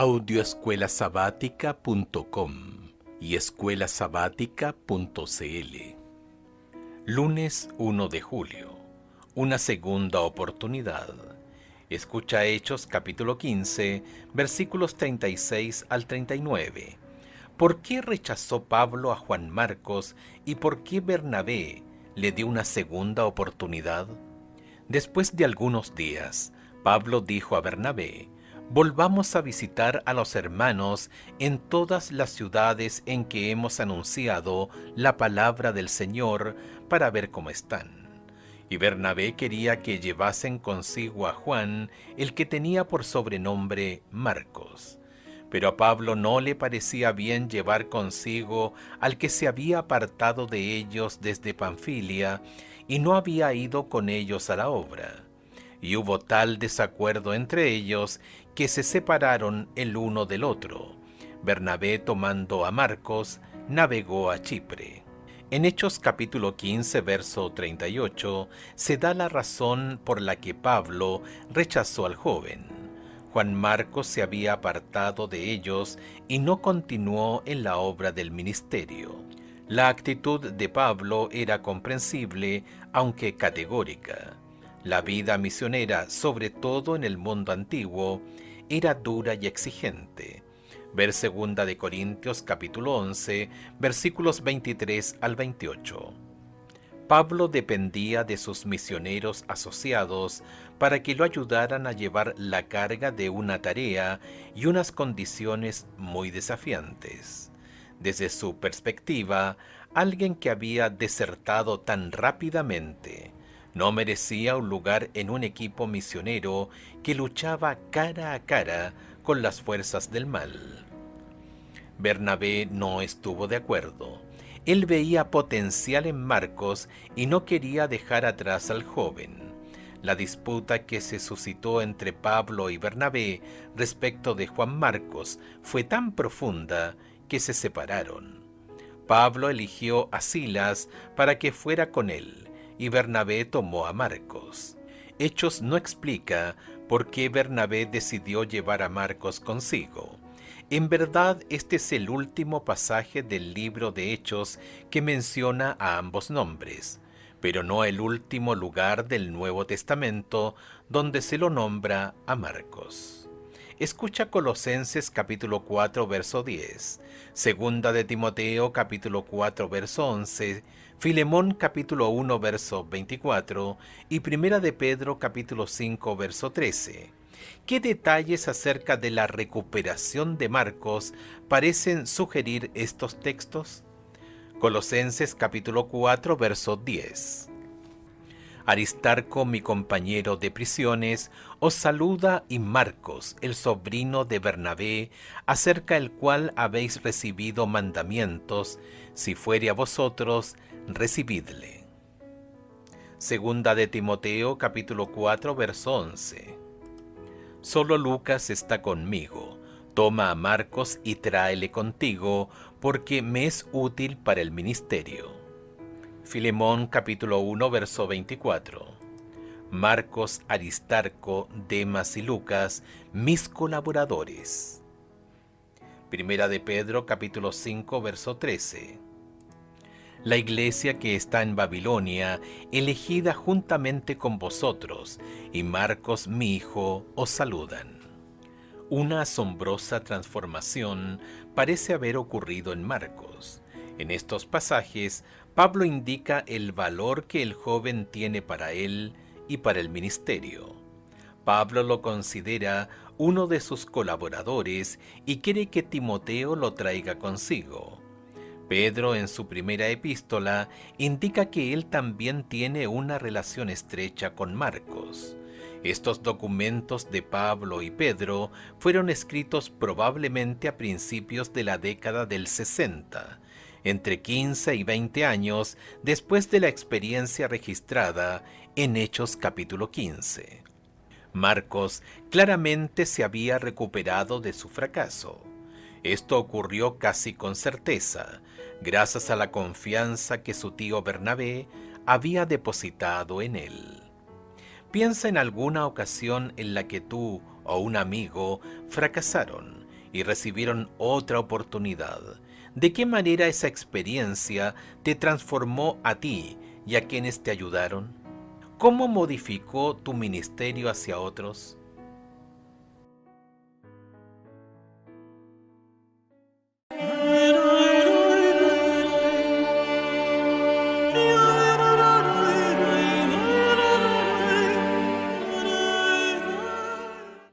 audioescuelasabática.com y escuelasabática.cl. Lunes 1 de julio. Una segunda oportunidad. Escucha Hechos capítulo 15, versículos 36 al 39. ¿Por qué rechazó Pablo a Juan Marcos y por qué Bernabé le dio una segunda oportunidad? Después de algunos días, Pablo dijo a Bernabé: volvamos a visitar a los hermanos en todas las ciudades en que hemos anunciado la palabra del Señor para ver cómo están. Y Bernabé quería que llevasen consigo a Juan, el que tenía por sobrenombre Marcos. Pero a Pablo no le parecía bien llevar consigo al que se había apartado de ellos desde Panfilia y no había ido con ellos a la obra. Y hubo tal desacuerdo entre ellos que se separaron el uno del otro. Bernabé, tomando a Marcos, navegó a Chipre. En Hechos capítulo 15, verso 38, se da la razón por la que Pablo rechazó al joven. Juan Marcos se había apartado de ellos y no continuó en la obra del ministerio. La actitud de Pablo era comprensible, aunque categórica. La vida misionera, sobre todo en el mundo antiguo, era dura y exigente. Ver 2 de Corintios capítulo 11, versículos 23 al 28. Pablo dependía de sus misioneros asociados para que lo ayudaran a llevar la carga de una tarea y unas condiciones muy desafiantes. Desde su perspectiva, alguien que había desertado tan rápidamente no merecía un lugar en un equipo misionero que luchaba cara a cara con las fuerzas del mal. Bernabé no estuvo de acuerdo. Él veía potencial en Marcos y no quería dejar atrás al joven. La disputa que se suscitó entre Pablo y Bernabé respecto de Juan Marcos fue tan profunda que se separaron. Pablo eligió a Silas para que fuera con él, y Bernabé tomó a Marcos. Hechos no explica por qué Bernabé decidió llevar a Marcos consigo. En verdad, este es el último pasaje del libro de Hechos que menciona a ambos nombres, pero no el último lugar del Nuevo Testamento donde se lo nombra a Marcos. Escucha Colosenses capítulo 4, verso 10, Segunda de Timoteo capítulo 4, verso 11, Filemón capítulo 1, verso 24 y Primera de Pedro capítulo 5, verso 13. ¿Qué detalles acerca de la recuperación de Marcos parecen sugerir estos textos? Colosenses capítulo 4, verso 10. Aristarco, mi compañero de prisiones, os saluda, y Marcos, el sobrino de Bernabé, acerca el cual habéis recibido mandamientos, si fuere a vosotros, recibidle. Segunda de Timoteo, capítulo 4, verso 11. Solo Lucas está conmigo. Toma a Marcos y tráele contigo, porque me es útil para el ministerio. Filemón capítulo 1, verso 24. Marcos, Aristarco, Demas y Lucas, mis colaboradores. Primera de Pedro capítulo 5, verso 13. La iglesia que está en Babilonia, elegida juntamente con vosotros, y Marcos mi hijo, os saludan. Una asombrosa transformación parece haber ocurrido en Marcos. En estos pasajes, Pablo indica el valor que el joven tiene para él y para el ministerio. Pablo lo considera uno de sus colaboradores y quiere que Timoteo lo traiga consigo. Pedro, en su primera epístola, indica que él también tiene una relación estrecha con Marcos. Estos documentos de Pablo y Pedro fueron escritos probablemente a principios de la década del 60, entre 15 y 20 años después de la experiencia registrada en Hechos capítulo 15. Marcos claramente se había recuperado de su fracaso. Esto ocurrió casi con certeza, gracias a la confianza que su tío Bernabé había depositado en él. Piensa en alguna ocasión en la que tú o un amigo fracasaron y recibieron otra oportunidad. ¿De qué manera esa experiencia te transformó a ti y a quienes te ayudaron? ¿Cómo modificó tu ministerio hacia otros?